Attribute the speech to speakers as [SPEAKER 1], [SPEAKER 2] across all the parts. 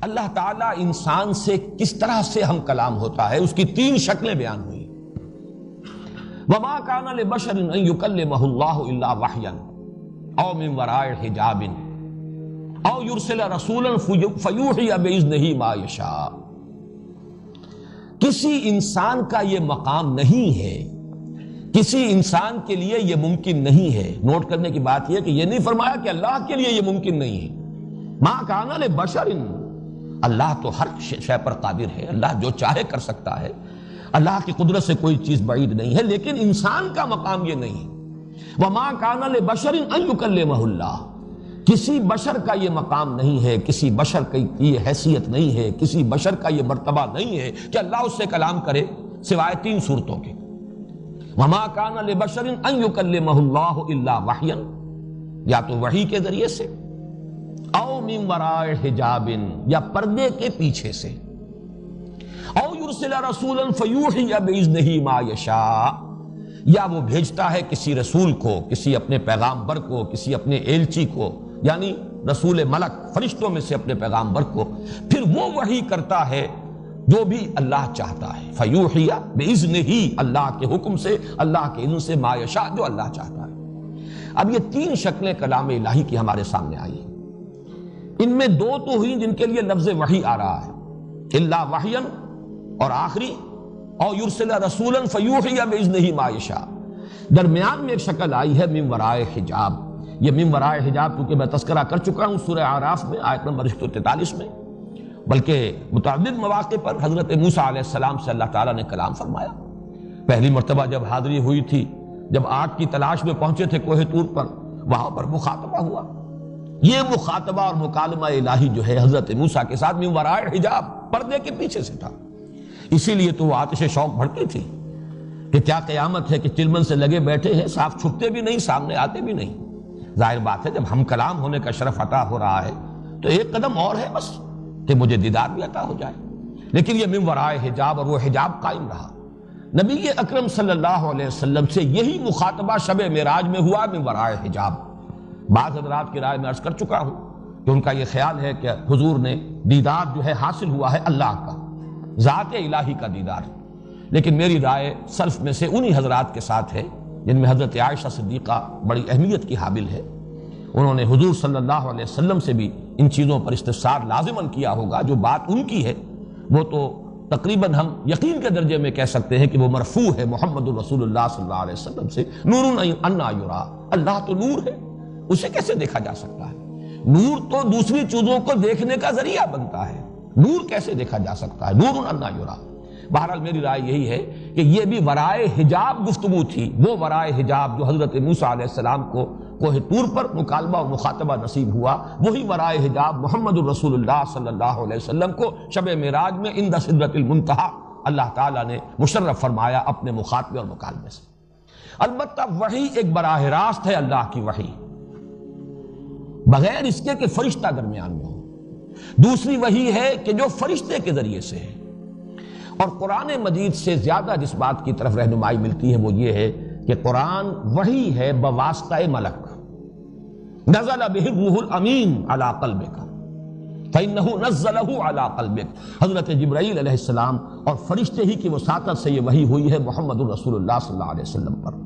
[SPEAKER 1] اللہ تعالیٰ انسان سے کس طرح سے ہم کلام ہوتا ہے اس کی تین شکلیں بیان ہوئی۔ وَمَا كَانَ لِبَشَرٍ أَن يُكَلِّمَهُ اللَّهُ إِلَّا وَحْيًا أَوْ مِن وَرَاءِ حِجَابٍ أَوْ يُرْسِلَ رَسُولًا فَيُوحِيَ بِإِذْنِهِ مَا يَشَاءُ۔ کسی انسان کا یہ مقام نہیں ہے، کسی انسان کے لیے یہ ممکن نہیں ہے۔ نوٹ کرنے کی بات یہ کہ یہ نہیں فرمایا کہ اللہ کے لیے یہ ممکن نہیں ہے۔ مَا كَانَ لِبَشَرٍ، اللہ تو ہر شے پر قادر ہے، اللہ جو چاہے کر سکتا ہے، اللہ کی قدرت سے کوئی چیز بعید نہیں ہے، لیکن انسان کا مقام یہ نہیں۔ وَمَا كَانَ لِبَشَرٍ أَن يُكَلِّمَهُ اللَّهُ، کسی بشر کا یہ مقام نہیں ہے، کسی بشر کی یہ حیثیت نہیں ہے، کسی بشر کا یہ مرتبہ نہیں ہے کہ اللہ اس سے کلام کرے سوائے تین صورتوں کے۔ وَمَا كَانَ لِبَشَرٍ أَن يُكَلِّمَهُ اللَّهُ إِلَّا وَحْيًا، یا تو وحی کے ذریعے سے، او من وراء حجاب، یا پردے کے پیچھے سے، او یرسل رسولا فیوحی باذنہ ما یشاء، یا وہ بھیجتا ہے کسی رسول کو، کسی اپنے پیغامبر کو، کسی اپنے ایلچی کو، یعنی رسول ملک فرشتوں میں سے اپنے پیغامبر کو، پھر وہ وحی کرتا ہے جو بھی اللہ چاہتا ہے، فیوحی باذنہ، اللہ کے حکم سے، اللہ کے اذن سے، ما یشاء، جو اللہ چاہتا ہے۔ اب یہ تین شکلیں کلام الہی کی ہمارے سامنے آئی ہیں، ان میں دو تو ہوئی جن کے لیے لفظ وحی آ رہا ہے، الا وحیا، اور آخری او یرسل رسولا فیوحی باذنہ ما یشاء۔ درمیان میں ایک شکل آئی ہے من ورائے حجاب۔ یہ من ورائے حجاب کیونکہ میں تذکرہ کر چکا ہوں سورہ اعراف میں آیت نمبر 143 میں، بلکہ متعدد مواقع پر حضرت موسیٰ علیہ السلام سے اللہ تعالیٰ نے کلام فرمایا۔ پہلی مرتبہ جب حاضری ہوئی تھی، جب آگ کی تلاش میں پہنچے تھے کوہ طور پر، وہاں پر مخاطبہ ہوا۔ یہ مخاطبہ اور مکالمہ الہی جو ہے حضرت موسیٰ کے ساتھ من ورائے حجاب، پردے کے پیچھے سے تھا۔ اسی لیے تو وہ آتش شوق بھڑکی تھی کہ کیا قیامت ہے کہ چلمن سے لگے بیٹھے ہیں، صاف چھپتے بھی نہیں، سامنے آتے بھی نہیں۔ ظاہر بات ہے جب ہم کلام ہونے کا شرف عطا ہو رہا ہے تو ایک قدم اور ہے بس کہ مجھے دیدار بھی عطا ہو جائے، لیکن یہ من ورائے حجاب، اور وہ حجاب قائم رہا۔ نبی اکرم صلی اللہ علیہ وسلم سے یہی مخاطبہ شب معراج میں ہوا من ورائے حجاب۔ بعض حضرات کی رائے میں عرض کر چکا ہوں کہ ان کا یہ خیال ہے کہ حضور نے دیدار جو ہے حاصل ہوا ہے اللہ کا، ذات الہی کا دیدار، لیکن میری رائے سلف میں سے انہی حضرات کے ساتھ ہے جن میں حضرت عائشہ صدیقہ بڑی اہمیت کی حامل ہے۔ انہوں نے حضور صلی اللہ علیہ وسلم سے بھی ان چیزوں پر استفسار لازماً کیا ہوگا۔ جو بات ان کی ہے وہ تو تقریباً ہم یقین کے درجے میں کہہ سکتے ہیں کہ وہ مرفوع ہے محمد الرسول اللہ صلی اللہ علیہ وسلم سے، نور انا یرا، اللہ تو نور ہے، اسے کیسے دیکھا جا سکتا ہے؟ نور تو دوسری چیزوں کو دیکھنے کا ذریعہ بنتا ہے، نور کیسے دیکھا جا سکتا ہے؟ نور انا یرا۔ بہرحال میری رائے یہی ہے کہ یہ بھی ورائے حجاب گفتگو تھی، وہ ورائے حجاب جو حضرت موسیٰ علیہ السلام کو کوہ طور پر مکالمہ و مخاطبہ نصیب ہوا، وہی ورائے حجاب محمد الرسول اللہ صلی اللہ علیہ وسلم کو شب معراج میں عند سدرۃ المنتہی اللہ تعالیٰ نے مشرف فرمایا اپنے مخاطبے اور مکالمے سے۔ البتہ وحی ایک براہ راست ہے، اللہ کی وحی، بغیر اس کے کہ فرشتہ درمیان میں ہو۔ دوسری وحی ہے کہ جو فرشتے کے ذریعے سے ہے، اور قرآن مجید سے زیادہ جس بات کی طرف رہنمائی ملتی ہے وہ یہ ہے کہ قرآن وحی ہے بواسطہ ملک، نزل بہ الروح الامین علی قلبک فإنہ نزلہ علی قلبک۔ حضرت جبرائیل علیہ السلام اور فرشتے ہی کی وساطت سے یہ وحی ہوئی ہے محمد الرسول اللہ صلی اللہ علیہ وسلم پر۔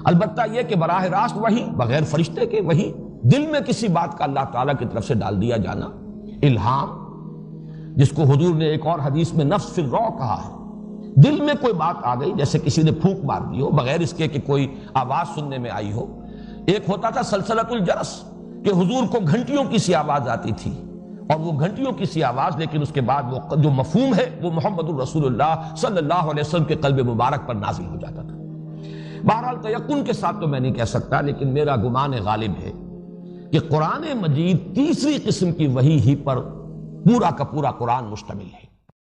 [SPEAKER 1] البتہ یہ کہ براہ راست وحی بغیر فرشتے کے، وحی دل میں کسی بات کا اللہ تعالیٰ کی طرف سے ڈال دیا جانا، الہام، جس کو حضور نے ایک اور حدیث میں نفس فی الروع کہا ہے۔ دل میں کوئی بات آ گئی، جیسے کسی نے پھونک مار دی ہو بغیر اس کے کہ کوئی آواز سننے میں آئی ہو۔ ایک ہوتا تھا سلسلۃ الجرس، کہ حضور کو گھنٹیوں کی سی آواز آتی تھی، اور وہ گھنٹیوں کی سی آواز، لیکن اس کے بعد وہ جو مفہوم ہے وہ محمد الرسول اللہ صلی اللہ علیہ وسلم کے قلب مبارک پر نازل ہو جاتا تھا۔ بہرحال تیقن کے ساتھ تو میں نہیں کہہ سکتا، لیکن میرا گمان غالب ہے کہ قرآن مجید تیسری قسم کی وحی ہی پر پورا کا پورا قرآن مشتمل ہے۔